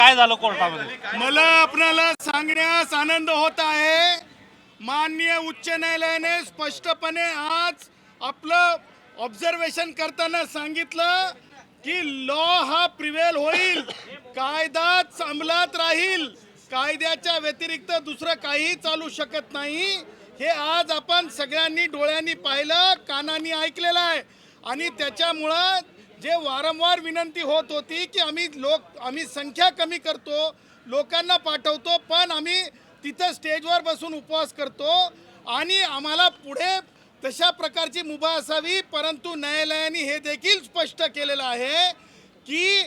काय झालं कोर्टामध्ये? मला आपल्याला सांगण्यास आनंद होत आहे, माननीय उच्च न्यायालयाने स्पष्टपणे आज आपलं ऑब्झर्वेशन करताना सांगितलं की लॉ हा प्रिवेल होईल, कायदाच अंमलात राहील, कायद्याच्या व्यतिरिक्त दुसरं काही चालू शकत नाही. हे आज आपण सगळ्यांनी डोळ्यांनी पाहिलं, कानांनी ऐकलेलं आहे. आणि त्याच्यामुळं जे वारंवार विनंती होत होती की आम्ही संख्या कमी करतो, लोकांना पाठवतो, पण आम्ही तिथं स्टेजवर बसून उपवास करतो आणि आम्हाला पुढे तशा प्रकारची मुभा असावी. परंतु न्यायालयाने हे देखील स्पष्ट केलेलं आहे की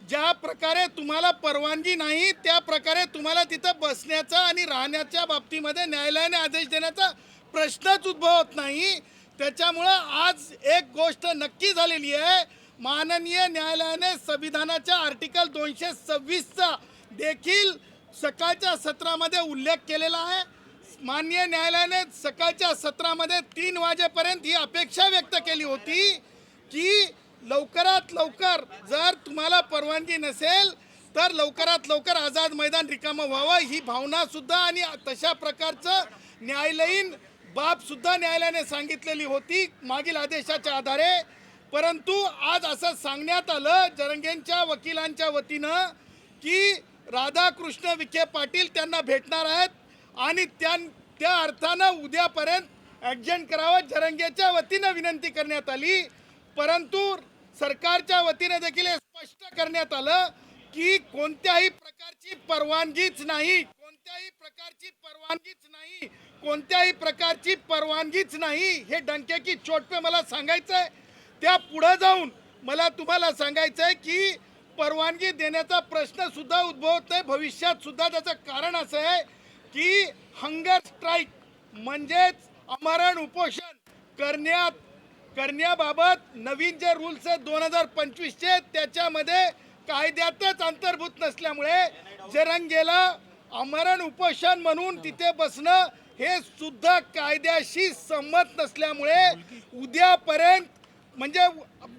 ज्या प्रकारे तुम्हाला परवानगी नाही त्या प्रकारे तुम्हाला तिथं बसण्याचा आणि राहण्याच्या बाबतीमध्ये न्यायालयाने आदेश देण्याचा प्रश्नच उद्भवत नाही. त्याच्यामुळं आज एक गोष्ट नक्की झालेली आहे, माननीय न्यायालयाने संविधानाच्या आर्टिकल 226चा देखील सकाळच्या सत्रामध्ये उल्लेख केलेला आहे. माननीय न्यायालयाने सकाळच्या सत्रामध्ये 3 वाजेपर्यंत ही अपेक्षा व्यक्त केली होती की लवकरात लवकर जर तुम्हाला परवानगी नसेल तर लवकरात लवकर आझाद मैदान रिकामं व्हावं, ही भावना सुद्धा आणि तशा प्रकारचं न्यायालयीन बाबसुद्धा न्यायालयाने सांगितलेली होती मागील आदेशाच्या आधारे. परंतु आज असं सांगण्यात आलं जरंगेंच्या वकिलांच्या वतीनं की राधाकृष्ण विखे पाटील त्यांना भेटणार आहेत आणि त्या अर्थानं उद्यापर्यंत ॲडजंट करावं जरंगेच्या वतीनं विनंती करण्यात आली. परंतु सरकारच्या वतीने देखील हे स्पष्ट करण्यात आलं की कोणत्याही प्रकारची परवानगीच नाही, कोणत्याही प्रकारची परवानगीच नाही, कोणत्याही प्रकारची परवानगीच नाही. हे डंके की चोट पे मला सांगायचं आहे. त्या पुढे जाऊन मला तुम्हाला सांगायचं आहे की परवानगी देण्याचा प्रश्न सुद्धा उद्भवत नाही भविष्यात सुद्धा. त्याचं कारण असं आहे की हंगर स्ट्राईक म्हणजेच आमरण उपोषण करण्याबाबत नवीन जे रूल्स आहेत 2025चे त्याच्यामध्ये कायद्यातच अंतर्भूत नसल्यामुळे जरंगेला आमरण उपोषण म्हणून तिथे बसणं हे सुद्धा कायद्याशी संमत नसल्यामुळे उद्यापर्यंत म्हणजे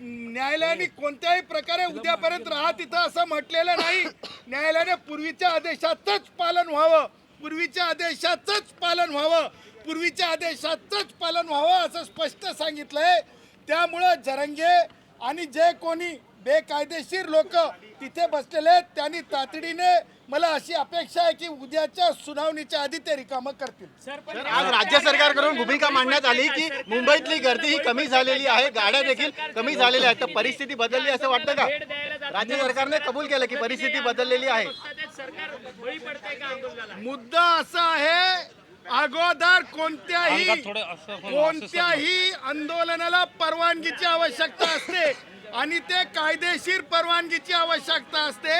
न्यायालयाने कोणत्याही प्रकारे उद्यापर्यंत राहा तिथं असं म्हटलेलं नाही. न्यायालयाने पूर्वीच्या आदेशाचंच पालन व्हावं, पूर्वीच्या आदेशाचंच पालन व्हावं, पूर्वीच्या आदेशाचंच पालन व्हावं असं स्पष्ट सांगितलंय. त्यामुळं जरंगे आणि जे कोणी बेकायदेशीर लोक तिथे बसलेले आहेत त्यांनी तातडीने, मला अशी अपेक्षा आहे की उद्याच्या सुनावणीच्या आधी ते रिकामं करतील. आज राज्य सरकारकडून भूमिका मांडण्यात आली की मुंबईतली गर्दी ही कमी झालेली आहे, गाड्या देखील कमी झालेल्या आहेत, तर परिस्थिती बदलली असं वाटतं का? राज्य सरकारने कबूल केलं की परिस्थिती बदललेली आहे. मुद्दा असा आहे, अगोदर कोणत्याही आंदोलनाला परवानगीची आवश्यकता असते आणि ते कायदेशीर परवानगीची आवश्यकता असते.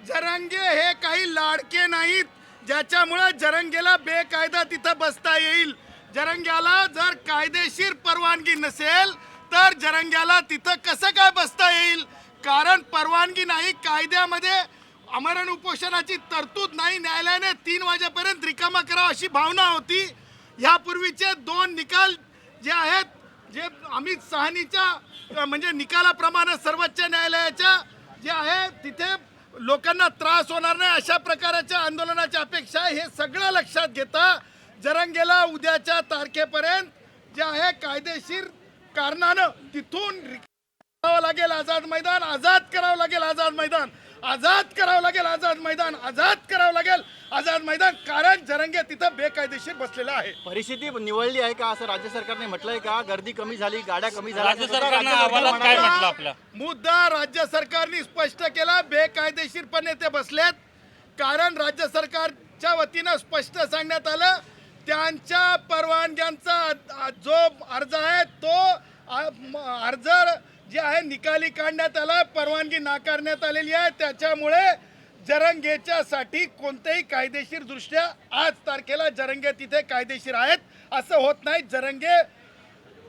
जरंगे हे काही लाडके नाहीत ज्याच्यामुळे जरंगेला बेकायदा तिथं बसता येईल. जरंग्याला जर कायदेशीर परवानगी नसेल तर जरंग्याला तिथं कसं काय बसता येईल? कारण परवानगी नाही, कायद्यामध्ये आमरण उपोषणाची तरतूद नाही. न्यायालयाने 3 वाजेपर्यंत रिकामा करावा अशी भावना होती. यापूर्वीचे 2 निकाल जे आहेत, जे अमित साहनीच्या म्हणजे निकालाप्रमाणे सर्वोच्च न्यायालयाच्या जे आहे तिथे लोकांना त्रास होणार नाही अशा प्रकारच्या आंदोलनाची अपेक्षा आहे. हे सगळं लक्षात घेता जरंगेला उद्याच्या तारखेपर्यंत जे आहे कायदेशीर कारणानं तिथून करावं लागेल आझाद मैदान, आझाद करावं लागेल आझाद मैदान, आझाद करावं लागेल आझाद मैदान, आझाद करावं लागेल आझाद मैदान, कारण जरंगे तिथं बेकायदेशीर बसलेला आहे. परिस्थिती निवळली आहे का असं राज्य सरकारने म्हटलंय का? गर्दी कमी झाली, गाड्या कमी झाल्या, राज्य सरकारने अहवालात काय म्हटलं? आपला मुद्दा राज्य सरकारने स्पष्ट केला, बेकायदेशीरपणे ते बसलेत. कारण राज्य सरकारच्या वतीनं स्पष्ट सांगण्यात आलं त्यांच्या परवानग्यांचा जो अर्ज आहे तो अर्ज जे आहे निकाली काढण्यात आला, परवानगी नाकारण्यात आलेली आहे. त्याच्यामुळे जरंगेच्यासाठी कोणत्याही कायदेशीर दृष्ट्या आज तारखेला जरंगे तिथे कायदेशीर आहेत असं होत नाही. Jarange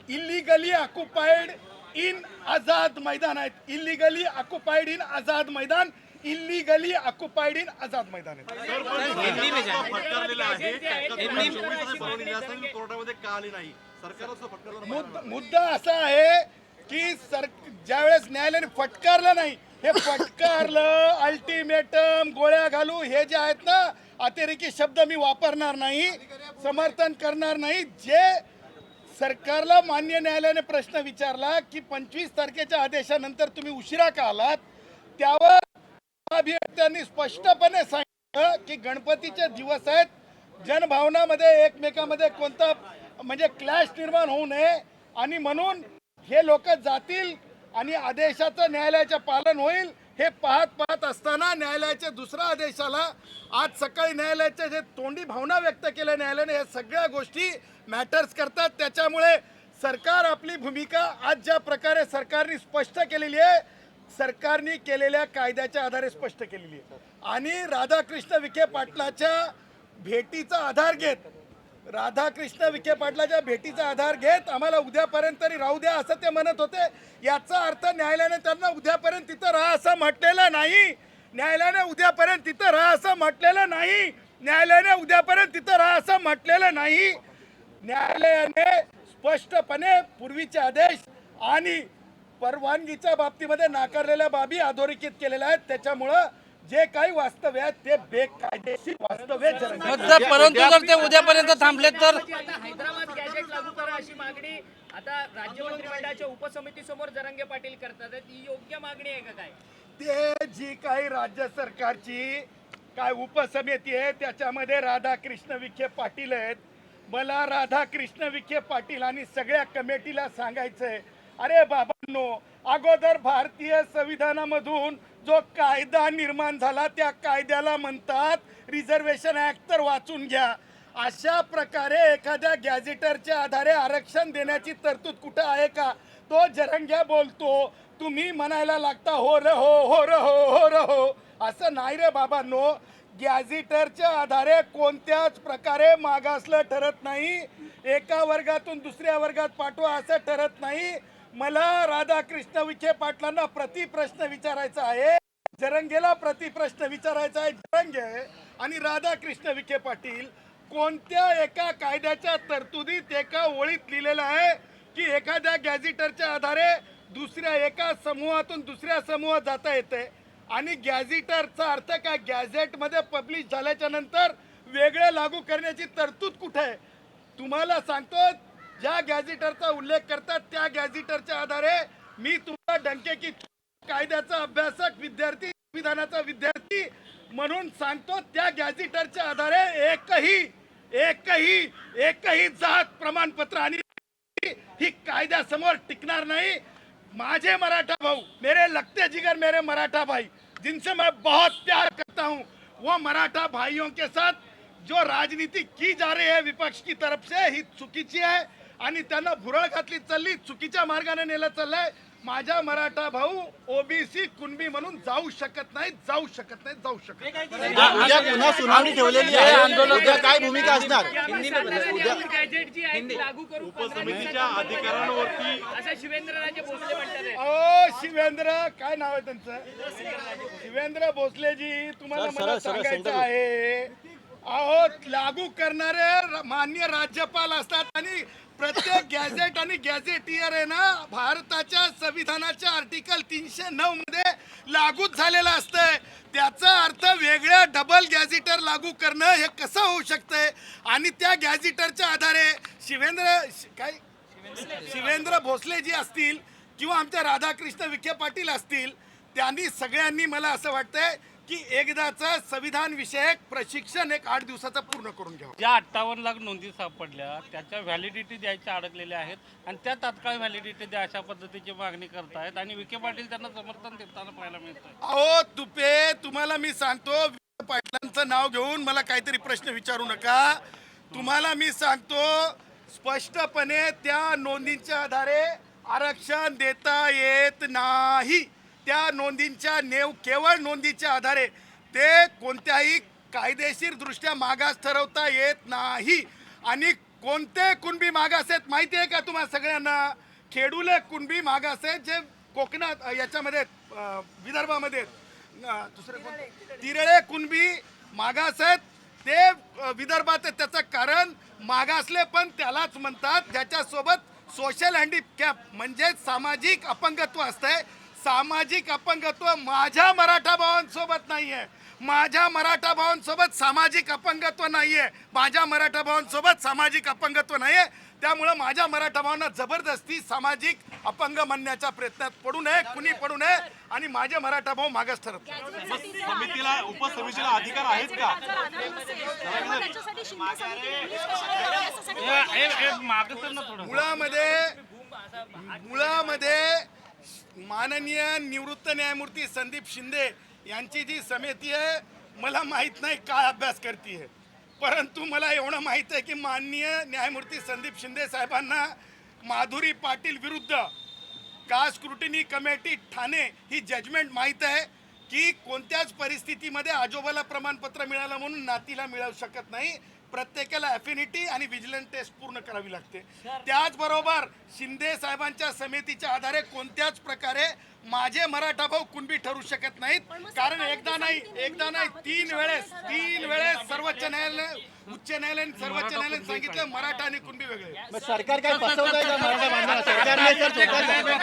illegally occupied in Azad Maidan आहेत, illegally occupied in Azad Maidan, illegally occupied in Azad Maidan आहेत. मुद्दा असा आहे की ज्यावेळेस न्यायालयाने फटकारलं नाही हे पटकारलं, अल्टिमेटम, गोळ्या घालू, हे जे आहेत ना अतिरेकी शब्द मी वापरणार नाही, समर्थन करणार नाही. जे सरकारला मान्य न्यायालयाने प्रश्न विचारला की 25 तारखेच्या आदेशानंतर तुम्ही उशिरा का आलात, त्यावर अभियंत्यांनी स्पष्टपणे सांगितलं की गणपतीचे दिवस आहेत, जनभावनामध्ये एकमेकांमध्ये कोणता म्हणजे क्लॅश निर्माण होऊ नये आणि म्हणून हे लोक जातील आणि आदेशाचं न्यायालयाचं पालन होईल. हे पाहत असताना न्यायालयाच्या दुसऱ्या आदेशाला आज सकाळी न्यायालयाचे जे तोंडी भावना व्यक्त केल्या न्यायालयाने, हे सगळ्या गोष्टी मॅटर्स करतात. त्याच्यामुळे सरकार आपली भूमिका आज ज्या प्रकारे सरकारने स्पष्ट केलेली आहे, सरकारने केलेल्या कायद्याच्या आधारे स्पष्ट केलेली आहे. आणि राधाकृष्ण विखे पाटलाच्या भेटीचा आधार घेत, राधाकृष्ण विखे पाटलाच्या भेटीचा आधार घेत आम्हाला उद्यापर्यंत तरी राहू द्या असं ते म्हणत होते. याचा अर्थ न्यायालयाने त्यांना उद्यापर्यंत तिथं राहा असं म्हटलेलं नाही. न्यायालयाने उद्यापर्यंत तिथं राहा असं म्हटलेलं नाही. न्यायालयाने उद्यापर्यंत तिथं राहा असं म्हटलेलं नाही. न्यायालयाने स्पष्टपणे पूर्वीचे आदेश आणि परवानगीच्या बाबतीमध्ये नाकारलेल्या बाबी अधोरेखित केलेल्या आहेत. त्याच्यामुळं जे काही वास्तव्य आहेत ते बेकायदेशीर वास्तव्य परंतु जर ते उद्यापर्यंत थांबले तर हैदराबाद गॅजेट लागू करा अशी मागणी आता राज्य मंत्रिमंडळाच्या उपसमितीसमोर जरांगे पाटील करतात. ही योग्य मागणी आहे का काय? ते जी काही राज्य सरकारची काय उपसमिती आहे त्याच्यामध्ये राधाकृष्ण विखे पाटील आहेत. मला राधाकृष्ण विखे पाटील आणि सगळ्या कमिटीला सांगायचंय, अरे बाबांनो, अगोदर भारतीय संविधानामधून जो कायदा निर्माण झाला त्या कायद्याला म्हणतात रिझर्वेशन ऍक्ट, तर वाचून घ्या. अशा प्रकारे एखाद्या गॅझेटरच्या आधारे आरक्षण देण्याची तरतूद कुठं आहे का? तो जरंग्या बोलतो, तुम्ही म्हणायला लागता हो र हो, हो र हो, हो र हो. असं नाही रे बाबांनो. गॅझेटरच्या आधारे कोणत्याच प्रकारे मागासलं ठरत नाही. एका वर्गातून दुसऱ्या वर्गात पाठवा असं ठरत नाही. मला राधाकृष्ण विखे पाटलांना प्रतिप्रश्न विचारायचा आहे, जरंगेला प्रतिप्रश्न विचारायचा आहे. जरंगे आणि राधाकृष्ण विखे पाटील कोणत्या एका कायद्याच्या तरतुदीत एका ओळीत लिहिलेलं आहे की एखाद्या गॅझेटरच्या आधारे दुसऱ्या एका समूहातून दुसऱ्या समूहात जाता येते? आणि गॅझेटरचा अर्थ काय? गॅझेटमध्ये पब्लिश झाल्याच्या नंतर वेगळं लागू करण्याची तरतूद कुठे आहे? तुम्हाला सांगतो, ज्या गॅझेटरचा उल्लेख करतात त्या गॅझेटरच्या आधारे मी तुम्हाला डंके की कायद्याचा अभ्यासक विद्यार्थी, संविधानाचा विद्यार्थी म्हणून सांगतो, त्या गॅझेटरच्या आधारे एकही जात प्रमाणपत्र आणि ही कायद्यासमोर टिकणार नाही. माझे मराठा भाऊ, मेरे लगते जिगर मेरे मराठा भाई, जिनसे मैं बहुत प्यार करता हूँ, वो मराठा भाइयों के साथ जो राजनीति की जा रही है विपक्ष की तरफ से, ही चुकीची आहे आणि त्यांना भुरळ घातली चालली, चुकीच्या मार्गाने नेलं चाललंय. माझा मराठा भाऊ ओबीसी कुणबी म्हणून जाऊ शकत नाही. उद्या पुन्हा सुनावणी ठेवलेली आहे. उद्या काय भूमिका असणार? गॅजेट जी आहे ती लागू करू उपसमितीच्या अधिकारांवरती असं शिवेंद्रराजे भोसले म्हणतात. शिवेंद्र, काय नाव आहे त्यांचं? शिवेंद्र भोसलेजी, तुम्हाला मला सांगायचं आहे, अहो, लागू करणारे माननीय राज्यपाल असतात आणि प्रत्येक गॅझेट आणि गॅझेटियर आहे ना भारताच्या संविधानाच्या आर्टिकल 309 मध्ये लागूच झालेलं असतंय. त्याचा अर्थ वेगळ्या डबल गॅझेटर लागू करणं हे कसं होऊ शकतंय? आणि त्या गॅझेटरच्या आधारे शिवेंद्र भोसले जी असतील किंवा आमच्या राधाकृष्ण विखे पाटील असतील, त्यांनी सगळ्यांनी मला असं वाटतंय की एकदाचं संविधान विषयक प्रशिक्षण 8 दिवसाचं पूर्ण करून घ्यावं. ज्या 58 लाख नोंदी सापडल्या त्याच्या व्हॅलिडिटी द्यायच्या अडकलेल्या आहेत आणि त्या तात्काळ व्हॅलिडिटी द्या अशा पद्धतीची मागणी करतायत आणि विखे पाटील त्यांना समर्थन देताना पाहायला मिळतंय. अहो तुपे, तुम्हाला मी सांगतो, विखे पाटलांचं नाव घेऊन मला काहीतरी प्रश्न विचारू नका. तुम्हाला मी सांगतो स्पष्टपणे, त्या नोंदींच्या आधारे आरक्षण देता येत नाही. त्या नोंदींच्या केवळ नोंदीच्या आधारे ते कोणत्याही कायदेशीर दृष्ट्या मागास ठरवता येत नाही. आणि कोणते कुणबी मागास आहेत माहिती आहे का तुम्हाला सगळ्यांना? खेडूले कुणबी मागास आहेत जे कोकणात, याच्यामध्ये विदर्भामध्ये, दुसरे तिरळे कुणबी मागास आहेत ते विदर्भात आहेत. त्याचं कारण मागासले पण त्यालाच म्हणतात ज्याच्यासोबत सोशल हँडिकॅप म्हणजे सामाजिक अपंगत्व असतंय. सामाजिक अपंगत्व माझ्या मराठा भावांसोबत नाहीये, माझ्या मराठा भावांसोबत सामाजिक अपंगत्व नाहीये, माझ्या मराठा भावांसोबत सामाजिक अपंगत्व नाहीये. त्यामुळं माझ्या मराठा भावांना जबरदस्ती सामाजिक अपंग म्हणण्याच्या प्रयत्नात पडू नये, कुणी पडू नये आणि माझे मराठा भाऊ मागास ठरत नाही. समितीला उपसमितीला अधिकार आहेत का? मागं सर ना थोडं. मुळामध्ये माननीय निवृत्त न्यायमूर्ती संदीप शिंदे यांची जी समिती आहे, मला माहित नाही काय अभ्यास करते, परंतु मला एवढं माहित आहे की माननीय न्यायमूर्ती संदीप शिंदे साहेबांना माधुरी पाटील विरुद्ध कास्ट स्क्रुटिनी कमिटी ठाणे ही जजमेंट माहीत आहे की कोणत्याच परिस्थितीमध्ये आजोबाला प्रमाणपत्र मिळालं म्हणून नातीला मिळू शकत नाही. प्रत्येकाला ॲफिनिटी आणि विजिलन्स टेस्ट पूर्ण करावी लागते. त्याचबरोबर शिंदे साहेबांच्या समितीच्या आधारे कोणत्याच प्रकारे माझे मराठा भाऊ कुणबी ठरू शकत नाहीत. कारण एकदा नाही 3 वेळेस सर्वोच्च न्यायालय, उच्च न्यायालय, सर्वोच्च न्यायालयाने सांगितलं मराठा आणि कुणबी वेगळे. मग सरकार काय फसवतंय का मराठा बांधवांना?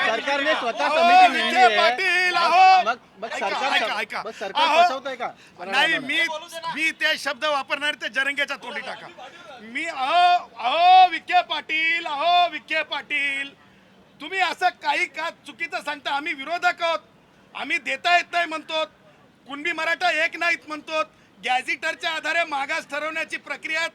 सरकारने स्वतः समिती नेमली आहे. पाटील अहो, मग सरकार ऐका. सरकार अहो, फसवतंय का मराठा नाही, बांधवांना? मी ते शब्द वापरणार ते जरंग्याच्या तोंडी टाका. मी अहो विखे पाटील तुम्ही असं काही का चुकीचं सांगता. आम्ही विरोधक आहोत, आम्ही देता येत नाही म्हणतो, कुणबी मराठा एक नाहीत म्हणतो. गॅझेटरच्या आधारे मागास ठरवण्याची प्रक्रिया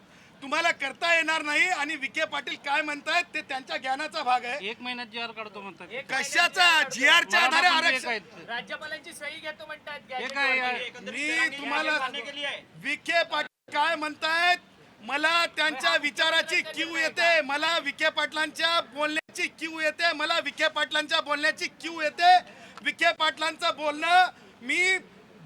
तुम्हाला करता येणार नाही आणि विखे पाटील काय म्हणतायत ते त्यांच्या ज्ञानाचा भाग आहे. 1 महिन्यात जी आर काढतो म्हणतात. कशाचा GR च्या आधारे आरक्षण? राज्यपालांची सही घेतो म्हणतात मी तुम्हाला विखे पाटील काय म्हणतायत, मला त्यांच्या विचाराची कीव येते, मला विखे पाटलांच्या बोलण्याची कीव येते, मला विखे पाटलांच्या बोलण्याची कीव येते. विखे पाटलांचं बोलणं मी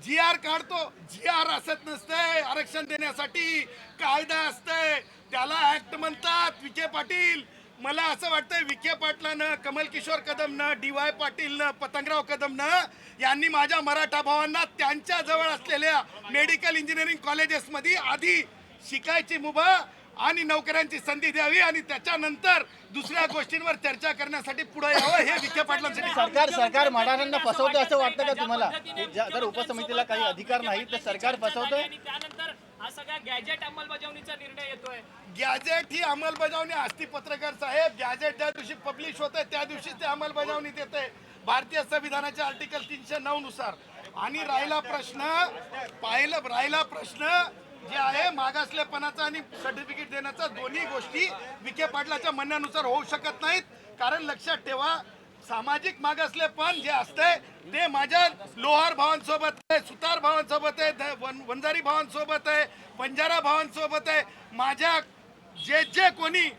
GR काढतो. GR असत नसतंय आरक्षण देण्यासाठी, कायदा असतंय, त्याला ऍक्ट म्हणतात. विखे पाटील, मला असं वाटतंय विखे पाटलानं, कमल किशोर कदमनं, DY पाटीलनं, पतंगराव कदमनं यांनी माझ्या मराठा भावांना त्यांच्या जवळ असलेल्या मेडिकल इंजिनिअरिंग कॉलेजेसमध्ये आधी शिकायची मुभा आणि नोकऱ्यांची संधी द्यावी आणि त्याच्यानंतर दुसऱ्या गोष्टींवर चर्चा करण्यासाठी पुढे यावं. हे विखे पाटलांसाठी. सरकार मराठ्यांना फसवतं असं वाटतं का तुम्हाला? जर उपसमितीला काही अधिकार नाही तर सरकार फसवतंय. त्यानंतर हा सगळा गॅजेट अंमलबजावणीचा निर्णय येतोय. गॅजेट ही अंमलबजावणी असती पत्रकार साहेब. गॅजेट ज्या दिवशी पब्लिश होते त्या दिवशी ते अंमलबजावणीत येते भारतीय संविधानाच्या आर्टिकल 309 नुसार. आणि राहिला प्रश्न जे आहे मागासलेपणाचा आणि सर्टिफिकेट देण्याचा, दोन्ही गोष्टी विखे पाटलाच्या म्हणण्यानुसार होऊ शकत नाहीत. कारण लक्षात ठेवा, सामाजिक मागासलेपण जे असतंय ते माझ्या लोहार भावांसोबत आहे, सुतार भावांसोबत आहे, वंजारी भावांसोबत आहे, बंजारा भावांसोबत आहे. माझ्या जे कोणी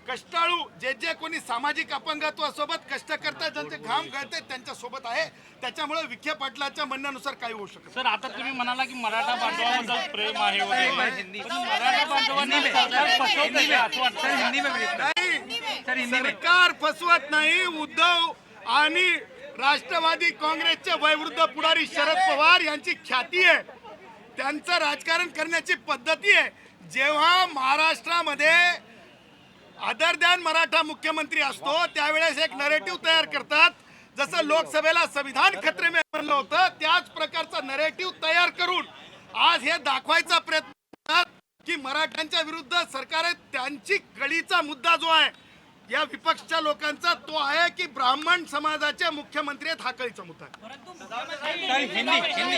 कष्टाळू, जे कोणी सामाजिक अपंगत्वासोबत कष्ट करतात, ज्यांचे घाम गळते त्यांच्या सोबत आहे. त्याच्यामुळे विखे पाटलाच्या म्हणण्यानुसार काही होऊ शकत. सर आता तुम्ही म्हणाला की मराठा बांधवांबद्दल प्रेम आहे वगैरे, पण मराठा बांधवांना सरकार फसवतंय का असं वाटतं? सरकार फसवत नाही. उद्धव आणि राष्ट्रवादी काँग्रेसचे वयोवृद्ध पुढारी शरद पवार यांची ख्याती आहे, त्यांचं राजकारण करण्याची पद्धती आहे. जेव्हा महाराष्ट्रामध्ये अदर दॅन मराठा मुख्यमंत्री असतो त्यावेळेस एक नरेटिव्ह तयार करतात. जसं लोकसभेला संविधान खतरे में म्हणलं होतं, त्याच प्रकारचा नरेटिव्ह तयार करून आज हे दाखवायचा प्रयत्न करतात की मराठ्यांच्या विरुद्ध सरकार आहे. त्यांची कळीचा मुद्दा जो आहे या विपक्षच्या लोकांचा तो आहे की ब्राह्मण समाजाचे मुख्यमंत्री आहेत. हा कळीचा मुद्दा आहे.